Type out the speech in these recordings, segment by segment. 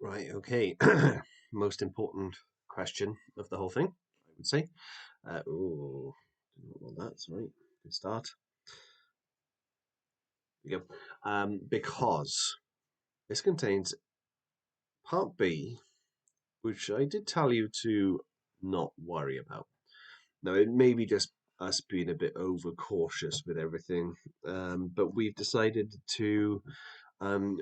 Right, okay. Most important question of the whole thing, I would say. Oh, didn't want that, sorry. Good start. There we go. Because this contains part B, which I did tell you to not worry about. Now, it may be just us being a bit overcautious with everything, but we've decided to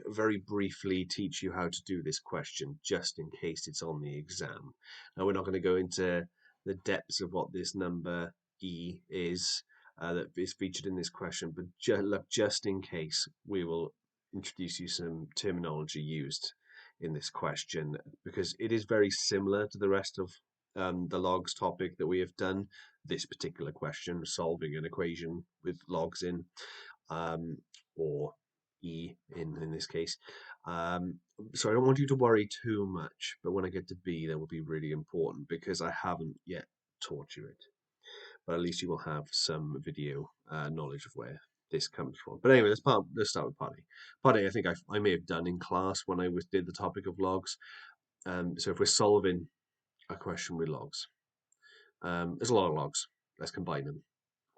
very briefly teach you how to do this question just in case it's on the exam. Now, we're not going to go into the depths of what this number E is that is featured in this question, but just in case, we will introduce you some terminology used in this question because it is very similar to the rest of the logs topic that we have done. This particular question, solving an equation with logs in, or E in this case. So I don't want you to worry too much, but when I get to B, that will be really important because I haven't yet taught you it. But at least you will have some video knowledge of where this comes from. But anyway, let's start with part A. Part A, I think I may have done in class when I did the topic of logs. So if we're solving a question with logs, there's a lot of logs. Let's combine them.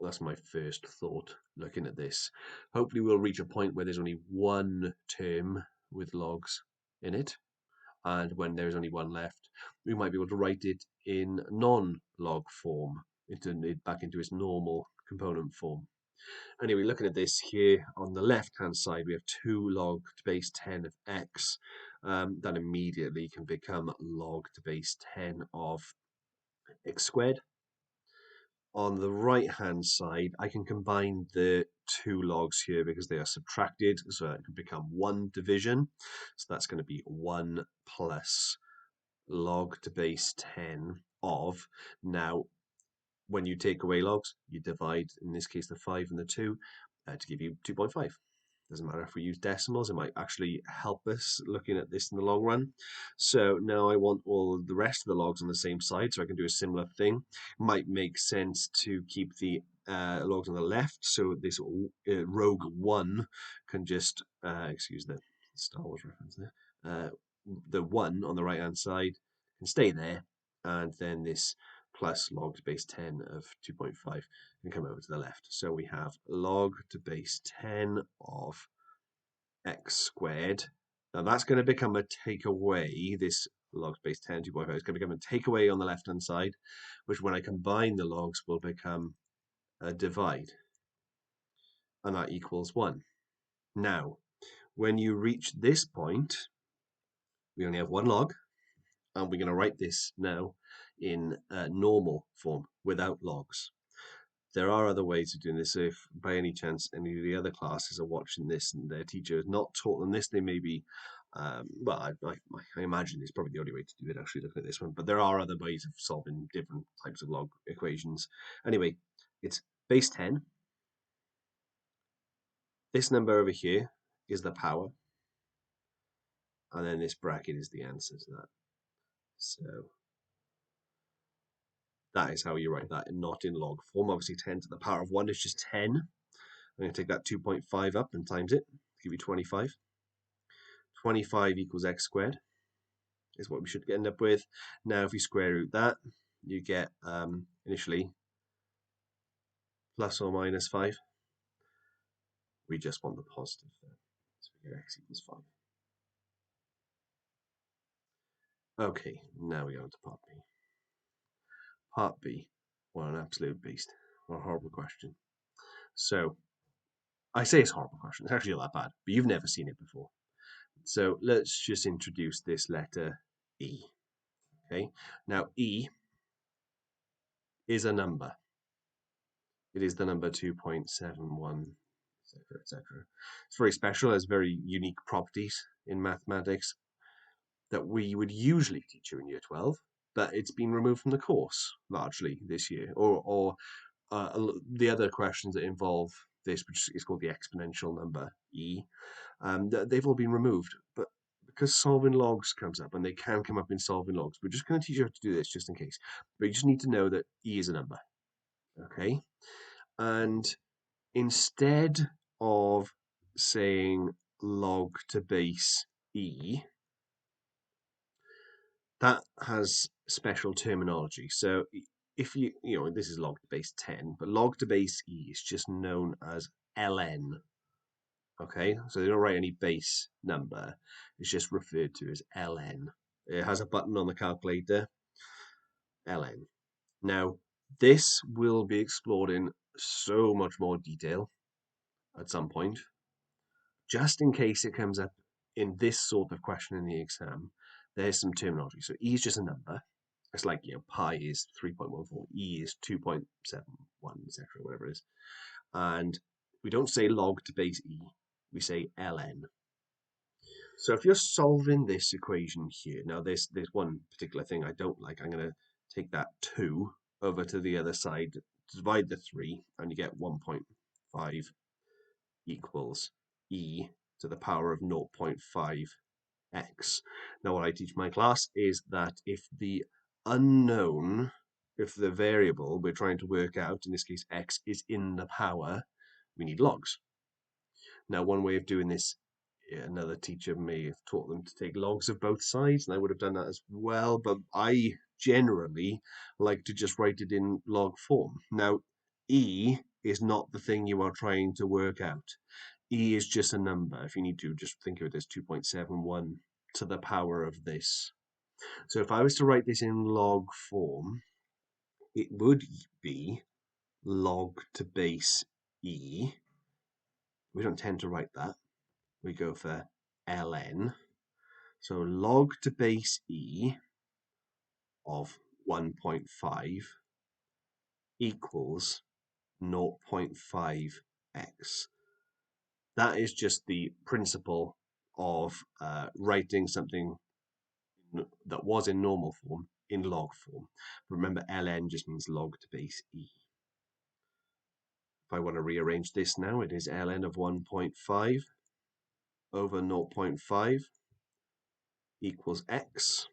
That's my first thought looking at this. Hopefully we'll reach a point where there's only one term with logs in it. And when there's only one left, we might be able to write it in non-log form, back into its normal component form. Anyway, looking at this here on the left-hand side, we have 2 log to base 10 of x. That immediately can become log to base 10 of x squared. On the right hand side, I can combine the 2 logs here because they are subtracted, so it can become 1 division. So that's going to be 1 plus log to base 10 of. Now, when you take away logs, you divide, in this case, the 5 and the 2 to give you 2.5. Doesn't matter if we use decimals, it might actually help us looking at this in the long run. So now I want all the rest of the logs on the same side, so I can do a similar thing. Might make sense to keep the logs on the left, so this rogue 1 can just, excuse the Star Wars reference there, the 1 on the right hand side can stay there, and then this plus log to base 10 of 2.5 can come over to the left. So we have log to base 10 of x squared. Now that's going to become a takeaway. This log to base 10, 2.5 is going to become a takeaway on the left-hand side, which when I combine the logs will become a divide. And that equals 1. Now, when you reach this point, we only have 1 log, and we're going to write this now in normal form without logs. There are other ways of doing this. So if by any chance any of the other classes are watching this and their teacher has not taught them this, they may be, well, I imagine it's probably the only way to do it, actually, looking at this one. But there are other ways of solving different types of log equations. Anyway, it's base 10. This number over here is the power. And then this bracket is the answer to that. So that is how you write that, and not in log form. Obviously, 10 to the power of 1 is just 10. I'm going to take that 2.5 up and times it, give you 25. 25 equals x squared is what we should end up with. Now, if we square root that, you get initially plus or minus 5. We just want the positive there. So we get x equals 5. Okay, now we go into part B. Part B, what an absolute beast. What a horrible question. So, I say it's a horrible question. It's actually not that bad, but you've never seen it before. So let's just introduce this letter E. Okay, now E is a number. It is the number 2.71, etc., etc. It's very special, has very unique properties in mathematics that we would usually teach you in year 12, but it's been removed from the course largely this year, or the other questions that involve this, which is called the exponential number E, they've all been removed. But because solving logs comes up, and they can come up in solving logs, we're just going to teach you how to do this just in case. But you just need to know that E is a number, okay? And instead of saying log to base E, that has special terminology. So if this is log to base 10, but log to base e is just known as ln. Okay, so they don't write any base number. It's just referred to as ln. It has a button on the calculator, ln. Now, this will be explored in so much more detail at some point. Just in case it comes up in this sort of question in the exam, there's some terminology. So E is just a number. It's like, pi is 3.14, E is 2.71, etc., whatever it is. And we don't say log to base E, we say ln. So if you're solving this equation here, now there's one particular thing I don't like. I'm going to take that 2 over to the other side, divide the 3, and you get 1.5 equals e to the power of 0.5x. Now what I teach my class is that if the unknown, if the variable we're trying to work out, in this case x, is in the power, we need logs. Now one way of doing this, another teacher may have taught them to take logs of both sides, and I would have done that as well, but I generally like to just write it in log form. Now, e is not the thing you are trying to work out. E is just a number. If you need to, just think of it as 2.71 to the power of this. So if I was to write this in log form, it would be log to base e. We don't tend to write that. We go for ln. So log to base e of 1.5 equals 0.5x. That is just the principle of writing something that was in normal form in log form. Remember, ln just means log to base e. If I want to rearrange this now, it is ln of 1.5 over 0.5 equals x.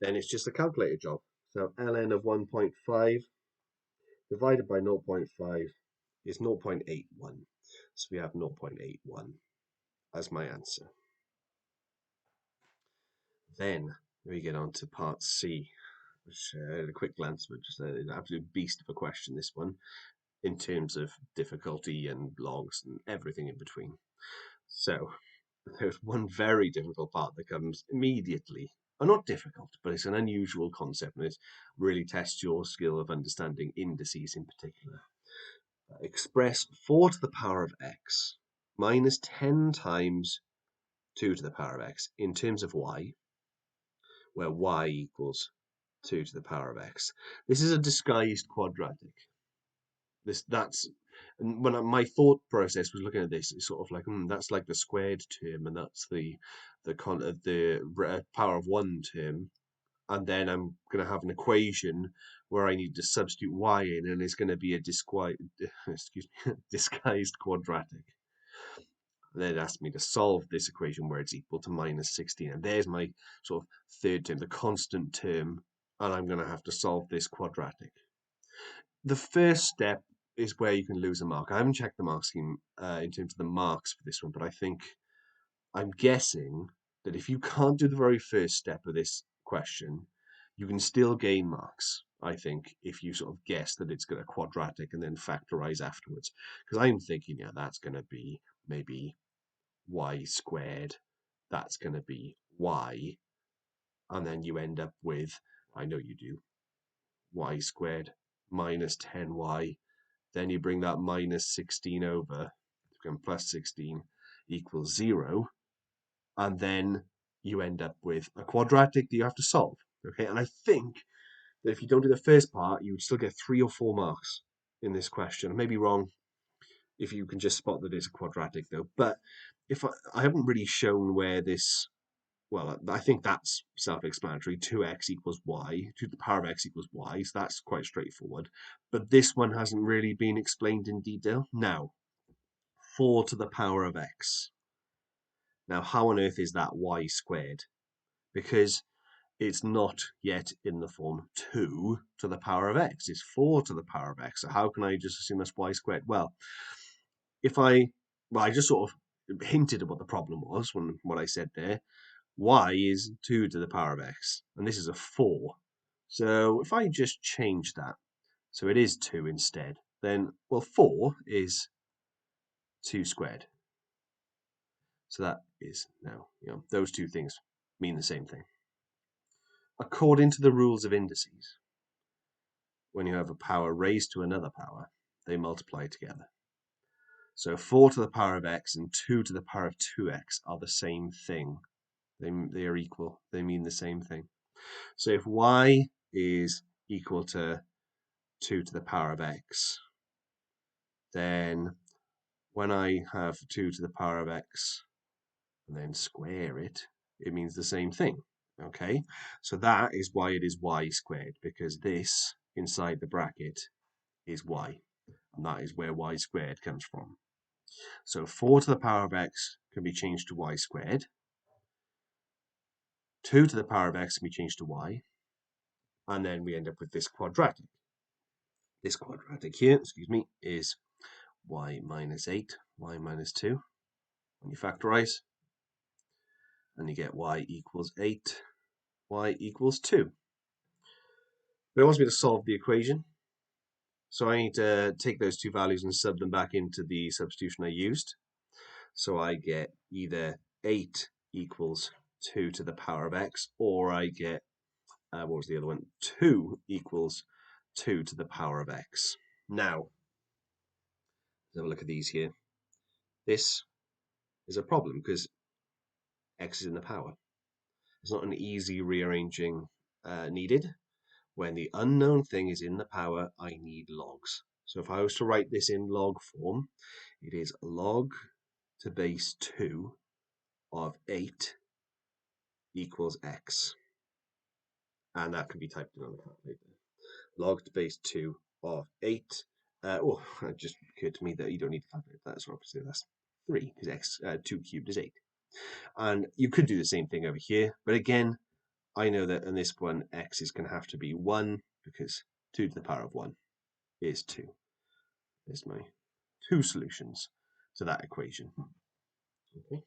Then it's just a calculator job. So ln of 1.5 divided by 0.5 is 0.81. So we have 0.81 as my answer. Then we get on to part C, which at a quick glance, but just an absolute beast of a question, this one, in terms of difficulty and logs and everything in between. So there's one very difficult part that comes immediately. Well, not difficult, but it's an unusual concept, and it really tests your skill of understanding indices in particular. Express 4 to the power of x minus 10 times 2 to the power of x in terms of y, where y equals 2 to the power of x. This is a disguised quadratic. That's when my thought process was looking at this, it's sort of like that's like the squared term, and that's the power of 1 term, and then I'm going to have an equation where I need to substitute y in, and it's going to be a disguised quadratic. And then it asked me to solve this equation where it's equal to minus 16, and there's my sort of third term, the constant term, and I'm going to have to solve this quadratic. The first step is where you can lose a mark. I haven't checked the mark scheme in terms of the marks for this one, but I'm guessing that if you can't do the very first step of this question, you can still gain marks, I think, if you sort of guess that it's got a quadratic and then factorize afterwards. Because I'm thinking, yeah, that's going to be maybe y squared, that's going to be y, and then you end up with, I know you do, y squared minus 10y, then you bring that minus 16 over, to become plus 16 equals 0, and then you end up with a quadratic that you have to solve. Okay, and I think that if you don't do the first part, you would still get 3 or 4 marks in this question. I may be wrong if you can just spot that it's a quadratic though, but if I haven't really shown where this, well, I think that's self-explanatory. 2x equals y, 2 to the power of x equals y, so that's quite straightforward. But this one hasn't really been explained in detail. Now, 4 to the power of x. Now, how on earth is that y squared? Because it's not yet in the form 2 to the power of x. It's 4 to the power of x. So how can I just assume that's y squared? Well, I just sort of hinted at what the problem was when what I said there. y is 2 to the power of x, and this is a 4. So if I just change that, so it is 2 instead, then, well, 4 is 2 squared. So that is now, those two things mean the same thing. According to the rules of indices, when you have a power raised to another power, they multiply together. So 4 to the power of x and 2 to the power of 2x are the same thing. They are equal. They mean the same thing. So if y is equal to 2 to the power of x, then when I have 2 to the power of x and then square it, it means the same thing. Okay, so that is why it is y squared, because this inside the bracket is y, and that is where y squared comes from. So 4 to the power of x can be changed to y squared. 2 to the power of x can be changed to y. And then we end up with this quadratic. This quadratic here, is y minus 8, y minus 2. When you factorize, and you get y equals 8, y equals 2. But it wants me to solve the equation. So I need to take those two values and sub them back into the substitution I used. So I get either 8 equals 2 to the power of x, or I get, what was the other one? 2 equals 2 to the power of x. Now, let's have a look at these here. This is a problem because x is in the power. It's not an easy rearranging needed. When the unknown thing is in the power, I need logs. So if I was to write this in log form, it is log to base 2 of 8 equals x. And that can be typed in on the calculator. Log to base 2 of 8. It just occurred to me that you don't need to calculate that, so obviously that's 3, because x 2 cubed is 8. And you could do the same thing over here, but again, I know that in this one, x is going to have to be 1, because 2 to the power of 1 is 2. There's my two solutions to that equation. Okay.